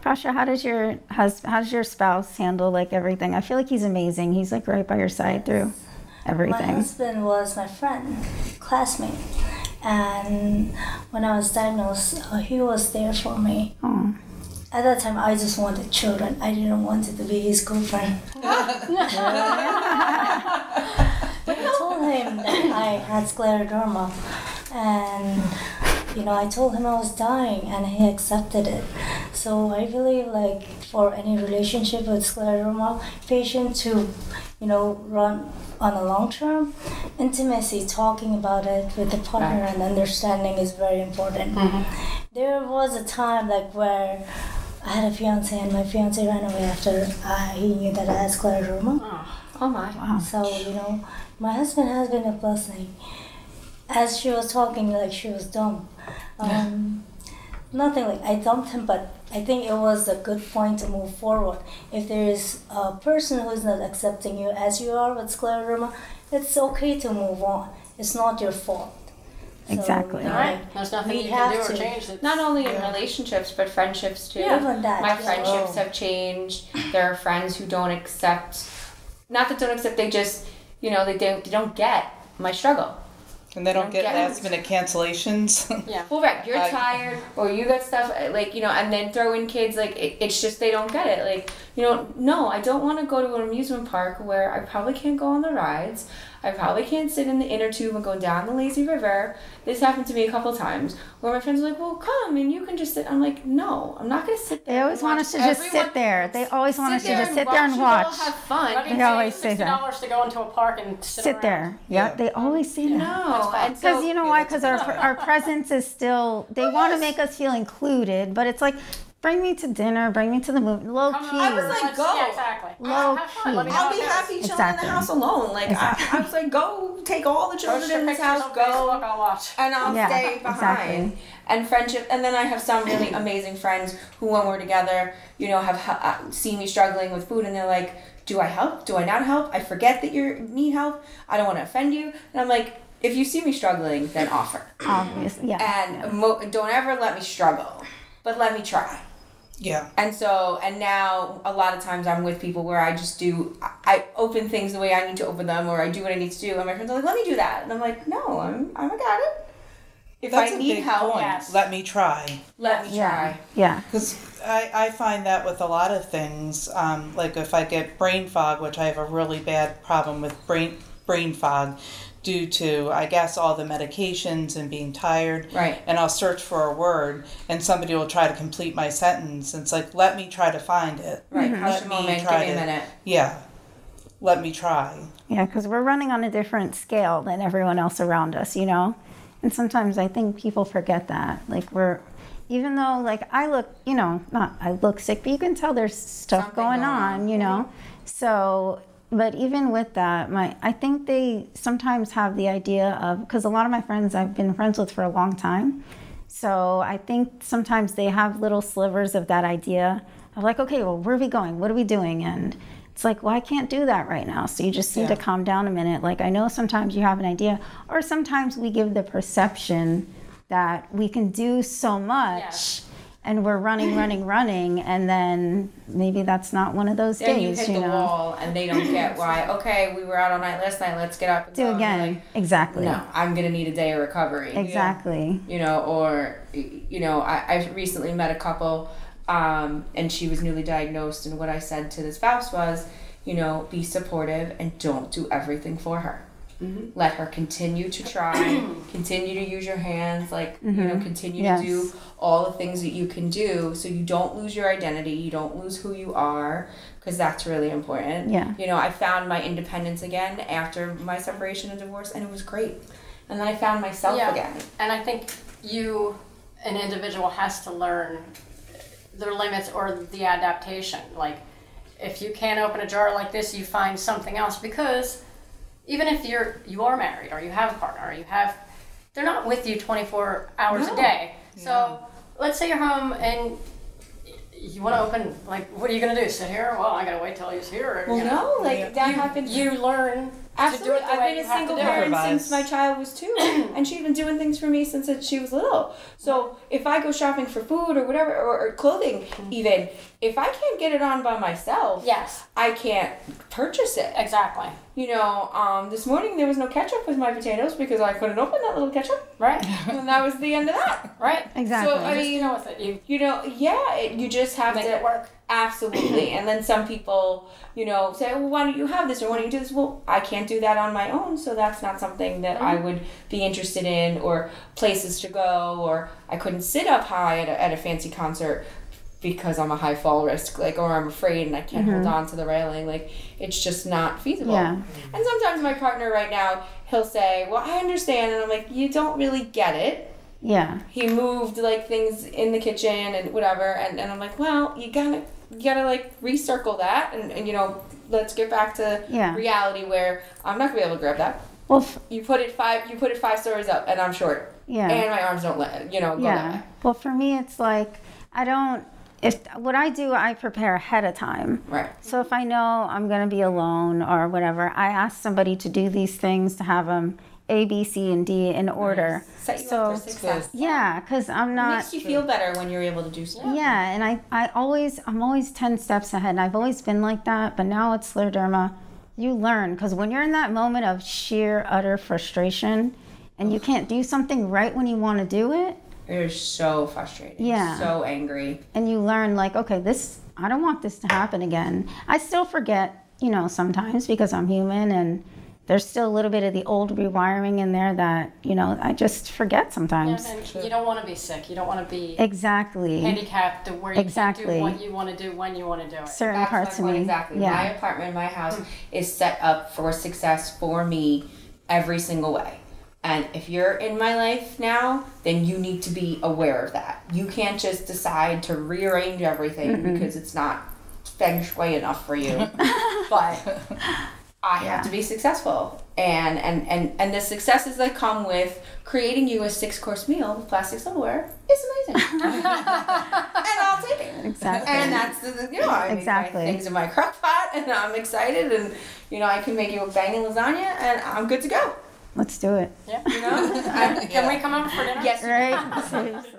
Pasha, how does your spouse handle like everything? I feel like he's amazing. He's like right by your side through everything. My husband was my friend, classmate, and when I was diagnosed, he was there for me. Oh. At that time, I just wanted children. I didn't want it to be his girlfriend. But I told him that I had scleroderma, and I told him I was dying, and he accepted it. So I believe, like, for any relationship with scleroderma patient to, run on a long term, intimacy, talking about it with the partner, and understanding is very important. There was a time where I had a fiance, and my fiance ran away after he knew that I had scleroderma. Oh my! Wow. So my husband has been a blessing. As she was talking, like she was dumb. Nothing like I dumped him, but I think it was a good point to move forward. If there is a person who's not accepting you as you are with scleroderma, it's okay to move on. It's not your fault. Exactly. Right. There's nothing you can do or change it. Not only in relationships, but friendships too. Even that. My friendships have changed. There are friends who don't accept, they just, they don't get my struggle. And they don't get last-minute cancellations. Yeah. Well, right. You're tired, or you got stuff, and then throw in kids, it's just they don't get it. No, I don't want to go to an amusement park where I probably can't go on the rides. I probably can't sit in the inner tube and go down the lazy river. This happened to me a couple times where my friends are like, well, come and you can just sit. I'm like, no, I'm not going to sit there. They always want us to just sit there. They always want us to just sit there and watch. Have fun. They always say that. $60 to go into a park and sit there. Yeah, they always say that. No. Because you know why? Because our presence is still, they want to make us feel included, but it's like, bring me to dinner, bring me to the movie. Low key. I was like, go. Yeah, exactly. Low key. I'll be happy chilling in the house alone. Like, I was like, go take all the children in this house, go, I'll watch. and I'll stay behind. Exactly. And friendship, and then I have some really amazing friends who, when we're together, have seen me struggling with food, and they're like, do I help? Do I not help? I forget that you need help. I don't want to offend you. And I'm like, if you see me struggling, then offer. Obviously, yeah. And don't ever let me struggle, but let me try. Yeah. And now a lot of times I'm with people where I open things the way I need to open them, or I do what I need to do, and my friends are like, let me do that. And I'm like, no, I got it. If That's I need help, let me try. Let me try. Yeah. Because I find that with a lot of things, like if I get brain fog, which I have a really bad problem with brain fog, due to, I guess, all the medications and being tired. Right. And I'll search for a word, and somebody will try to complete my sentence. And it's like, let me try to find it. Right. Hush a moment. Give me a minute. Yeah. Let me try. Yeah, because we're running on a different scale than everyone else around us, And sometimes I think people forget that. Even though, I look, I look sick, but you can tell there's stuff going on, So... But even with that, I think they sometimes have the idea of, because a lot of my friends I've been friends with for a long time, so I think sometimes they have little slivers of that idea of like, okay, well, where are we going? What are we doing? And it's like, well, I can't do that right now. So you just need to calm down a minute. Like, I know sometimes you have an idea, or sometimes we give the perception that we can do so much. Yeah. And we're running, and then maybe that's not one of those days, you hit the wall, and they don't get why, okay, we were out all night last night, let's get up and do again. Exactly. No, I'm going to need a day of recovery. Exactly. I recently met a couple, and she was newly diagnosed, and what I said to the spouse was, be supportive and don't do everything for her. Mm-hmm. Let her continue to try, continue to use your hands, continue to do all the things that you can do so you don't lose your identity, you don't lose who you are, because that's really important. Yeah. I found my independence again after my separation and divorce, and it was great. And then I found myself again. And I think an individual has to learn their limits or the adaptation. Like, if you can't open a jar like this, you find something else, because even if you are married or you have a partner or they're not with you 24 hours a day. So let's say you're home and you want to open, what are you going to do? Sit here? Well, I got to wait till he's here. That happens. You learn Absolutely. it the I've way been you a have to single do it. parent Improvise. since my child was 2, and she's been doing things for me since she was little. So if I go shopping for food or whatever, or clothing even, if I can't get it on by myself, Yes, I can't purchase it. exactly. You know, this morning there was no ketchup with my potatoes because I couldn't open that little ketchup, Right, and that was the end of that. right. Exactly. So I Just mean, deal with it. you know, yeah, you just have Make to it work. Absolutely. And then some people, you know, say, well, why don't you have this or why don't you do this? Well, I can't do that on my own, so that's not something that I would be interested in, or places to go, or I couldn't sit up high at a fancy concert because I'm a high fall risk, like, or I'm afraid and I can't hold on to the railing. Like, it's just not feasible. Yeah. And sometimes my partner right now, he'll say, well, I understand. And I'm like, you don't really get it. Yeah. He moved like things in the kitchen and whatever, and I'm like, well, you gotta like recircle that, and you know, let's get back to Yeah. reality where I'm not gonna be able to grab that. Well, You put it 5 stories up, and I'm short, yeah. and my arms don't let go that way. Yeah. Well, for me, it's like what I do, I prepare ahead of time. Right. So if I know I'm going to be alone or whatever, I ask somebody to do these things, to have them A, B, C, and D in order. Set you So up for success. yeah, because I'm It not. makes you feel better when you're able to do stuff. Yeah, and I'm always 10 steps ahead, and I've always been like that, but now it's Scleroderma. You learn, because when you're in that moment of sheer, utter frustration, and you can't do something right when you want to do it, You're so frustrated. Yeah. So angry. and you learn, like, okay, I don't want this to happen again. I still forget, sometimes, because I'm human, and there's still a little bit of the old rewiring in there that, I just forget sometimes. And you don't want to be sick. You don't want to be Exactly. handicapped to where you Exactly. can't do what you want to do when you want to do it. Certain That's parts my of point me. exactly. Yeah. My apartment, my house is set up for success for me every single way. And if you're in my life now, then you need to be aware of that. You can't just decide to rearrange everything because it's not feng shui enough for you. But I have to be successful. And the successes that come with creating you a 6-course meal with plastic silverware is amazing. And I'll take it. Exactly. And that's I Exactly. make my things in my crock pot, and I'm excited, and I can make you a banging lasagna, and I'm good to go. Let's do it. Yeah. You know? Can we come over for dinner? Yes. Right? Seriously.